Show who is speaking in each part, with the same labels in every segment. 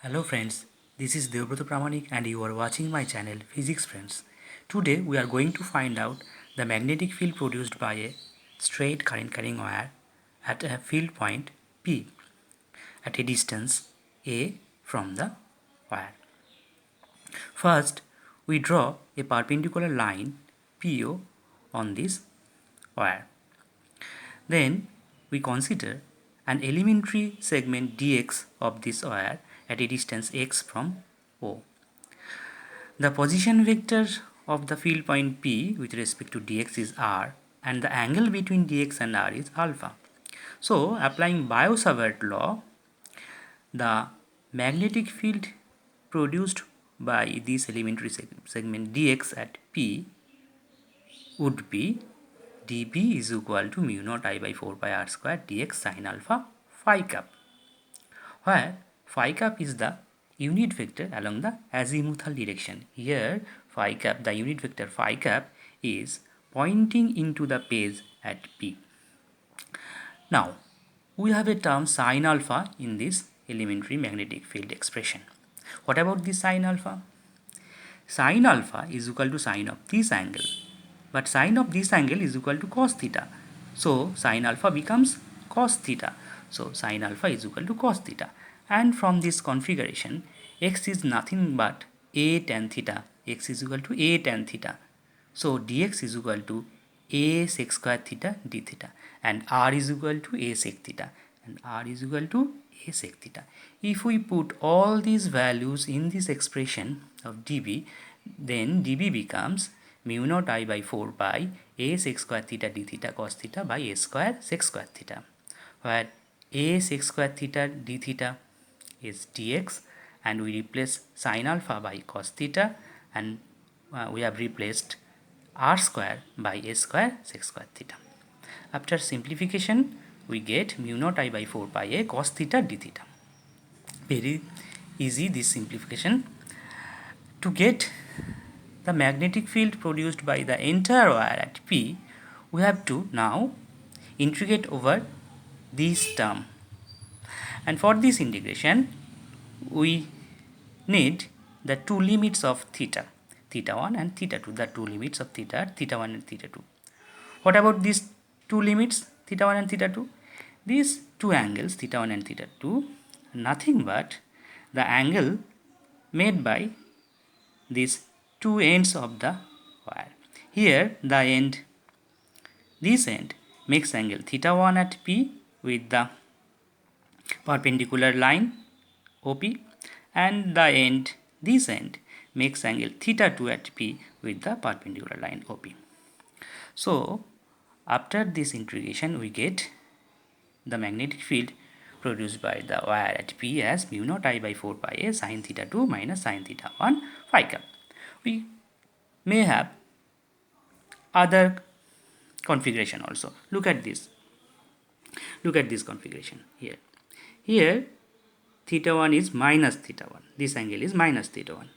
Speaker 1: Hello friends, this is Devbrata Pramanik and you are watching my channel Physics Friends. Today we are going to find out the magnetic field produced by a straight current carrying wire at a field point P at a distance A from the wire. First, we draw a perpendicular line PO on this wire. Then we consider an elementary segment dx of this wire at a distance x from O. The position vector of the field point P with respect to dx is r and the angle between dx and r is alpha. So applying Biot-Savart law, the magnetic field produced by this elementary segment dx at P would be dB is equal to mu naught I by 4 pi r square dx sin alpha phi cap, where phi cap is the unit vector along the azimuthal direction. Here phi cap, the unit vector phi cap is pointing into the page at P. Now we have a term sin alpha in this elementary magnetic field expression. What about this sin alpha? Sin alpha is equal to sine of this angle, but sine of this angle is equal to cos theta. So sin alpha becomes cos theta. So sin alpha is equal to cos theta. And from this configuration, x is nothing but a tan theta. X is equal to a tan theta. So dx is equal to a sec square theta d theta, and r is equal to a sec theta, and r is equal to a sec theta. If we put all these values in this expression of dB, then dB becomes mu naught I by 4 pi a sec square theta d theta cos theta by a square sec square theta, where a sec square theta d theta is dx, and we replace sin alpha by cos theta, and we have replaced r square by a square sec square theta. After simplification, we get mu naught I by 4 pi a cos theta d theta. Very easy this simplification. To get the magnetic field produced by the entire wire at P, we have to now integrate over this term. And for this integration, we need the two limits of theta, theta 1 and theta 2, the two limits of theta, theta 1 and theta 2. What about these two limits, theta 1 and theta 2? These two angles, theta 1 and theta 2, are nothing but the angle made by these two ends of the wire. Here the end, this end makes angle theta 1 at P with the perpendicular line OP, and the end, this end makes angle theta 2 at P with the perpendicular line OP. So after this integration, we get the magnetic field produced by the wire at P as mu naught I by 4 pi a sin theta 2 minus sin theta 1 phi cap. We may have other configuration also. Look at this. Look at this configuration here. Here theta 1 is minus theta 1. This angle is minus theta 1.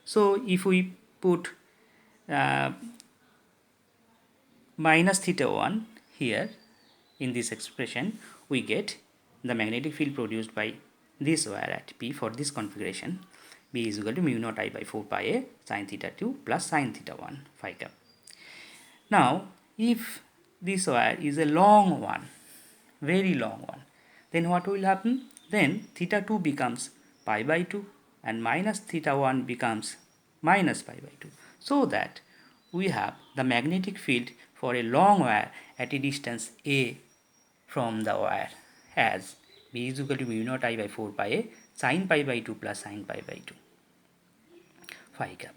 Speaker 1: So if we put minus theta 1 here in this expression, we get the magnetic field produced by this wire at P for this configuration. B is equal to mu naught I by 4 pi a sin theta 2 plus sin theta 1 phi cap. Now if this wire is a long one, very long one, then what will happen? Then theta 2 becomes pi by 2 and minus theta 1 becomes minus pi by 2. So that we have the magnetic field for a long wire at a distance a from the wire as B is equal to mu naught I by 4 pi a sin pi by 2 plus sin pi by 2 phi cap,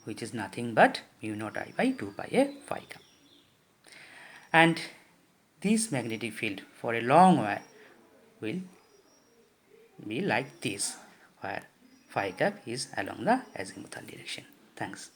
Speaker 1: which is nothing but mu naught I by 2 pi a phi cap. And this magnetic field for a long wire will be like this, where phi cap is along the azimuthal direction. Thanks.